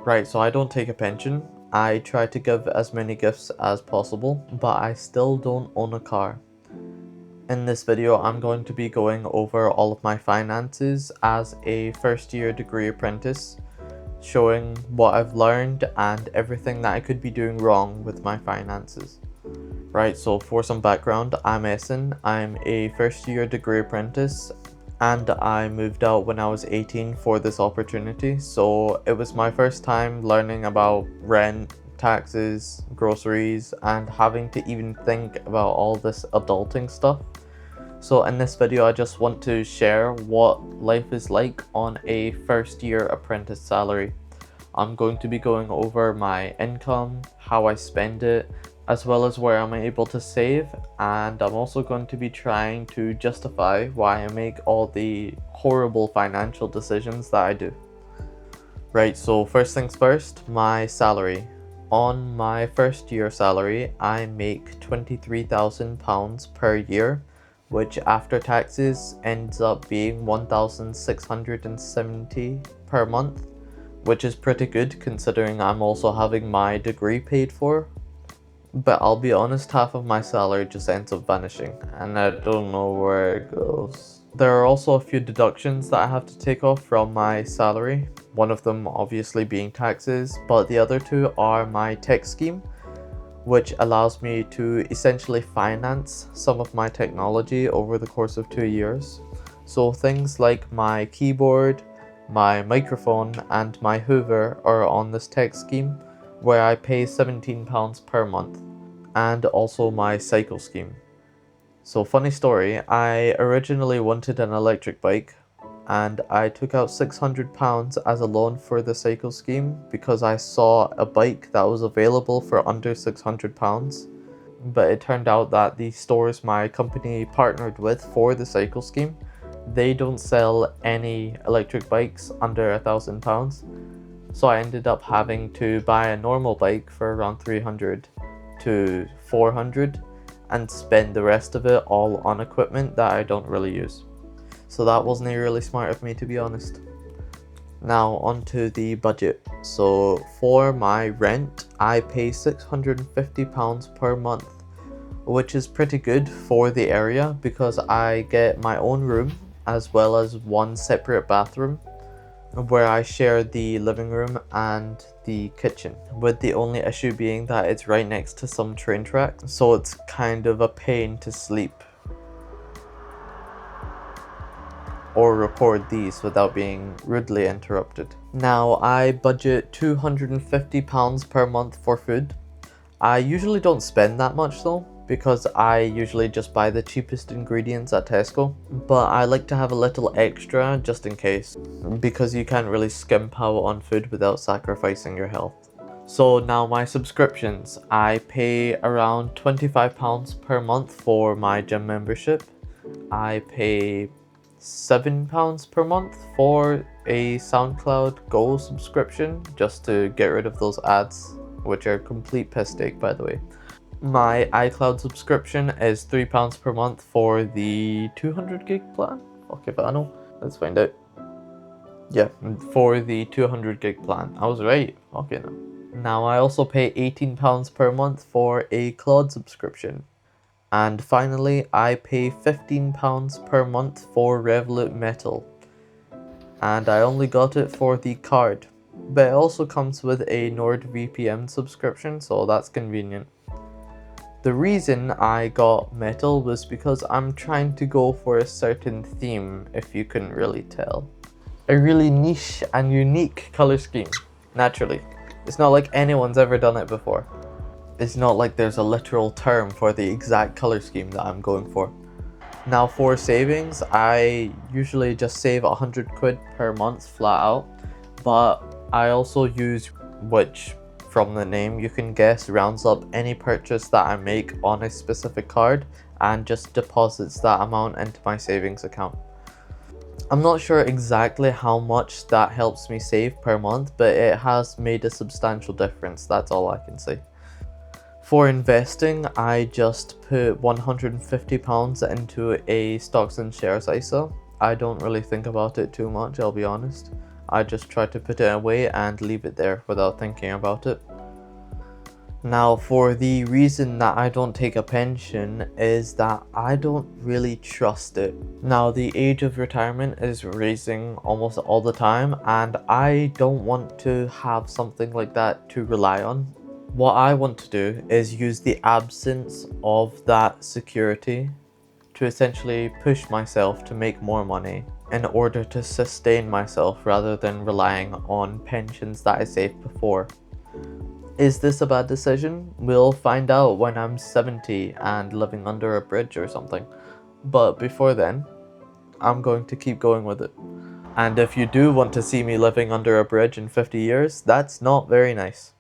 Right, so I don't take a pension. I try to give as many gifts as possible, but I still don't own a car. In this video, I'm going to be going over all of my finances as a first year degree apprentice, showing what I've learned and everything that I could be doing wrong with my finances. Right, so for some background, I'm Essen. I'm a first year degree apprentice and I moved out when I was 18 for this opportunity. So it was my first time learning about rent, taxes, groceries, and having to even think about all this adulting stuff. So in this video, I just want to share what life is like on a first year apprentice salary. I'm going to be going over my income, how I spend it, as well as where I'm able to save, and I'm also going to be trying to justify why I make all the horrible financial decisions that I do. Right, so first things first, my salary. On my first year salary, I make £23,000 per year, which after taxes ends up being 1,670 per month, which is pretty good considering I'm also having my degree paid for. But I'll be honest, half of my salary just ends up vanishing, and I don't know where it goes. There are also a few deductions that I have to take off from my salary, one of them obviously being taxes, but the other two are my tech scheme, which allows me to essentially finance some of my technology over the course of 2 years. So things like my keyboard, my microphone, and my Hoover are on this tech scheme, where I pay £17 per month, and also my cycle scheme. So funny story, I originally wanted an electric bike and I took out £600 as a loan for the cycle scheme because I saw a bike that was available for under £600. But it turned out that the stores my company partnered with for the cycle scheme, they don't sell any electric bikes under £1,000. So I ended up having to buy a normal bike for around 300 to 400 and spend the rest of it all on equipment that I don't really use. So that wasn't really smart of me, to be honest. Now onto the budget. So for my rent, I pay £650 per month, which is pretty good for the area because I get my own room as well as one separate bathroom, where I share the living room and the kitchen, with the only issue being that it's right next to some train tracks, so it's kind of a pain to sleep or record these without being rudely interrupted. Now I budget £250 per month for food. I usually don't spend that much though, because I usually just buy the cheapest ingredients at Tesco, but I like to have a little extra just in case, because you can't really skimp out on food without sacrificing your health. So now my subscriptions, I pay around £25 per month for my gym membership. I pay £7 per month for a SoundCloud Go subscription, just to get rid of those ads, which are complete piss take, by the way. My iCloud subscription is £3 per month for the 200 gig plan. Fuck if I know. Let's find out. Yeah, for the 200 gig plan. I was right. Okay now. Now I also pay £18 per month for a Claude subscription. And finally, I pay £15 per month for Revolut Metal. And I only got it for the card. But it also comes with a NordVPN subscription, so that's convenient. The reason I got metal was because I'm trying to go for a certain theme, if you couldn't really tell. A really niche and unique color scheme, naturally. It's not like anyone's ever done it before. It's not like there's a literal term for the exact color scheme that I'm going for. Now for savings, I usually just save 100 quid per month flat out, but I also use, which from the name you can guess, rounds up any purchase that I make on a specific card and just deposits that amount into my savings account. I'm not sure exactly how much that helps me save per month, but it has made a substantial difference, that's all I can say. For investing, I just put £150 into a stocks and shares ISA. I don't really think about it too much, I'll be honest. I just try to put it away and leave it there without thinking about it. Now, for the reason that I don't take a pension is that I don't really trust it. Now, the age of retirement is raising almost all the time, and I don't want to have something like that to rely on. What I want to do is use the absence of that security to essentially push myself to make more money in order to sustain myself rather than relying on pensions that I saved before. Is this a bad decision? We'll find out when I'm 70 and living under a bridge or something. But before then, I'm going to keep going with it. And if you do want to see me living under a bridge in 50 years, that's not very nice.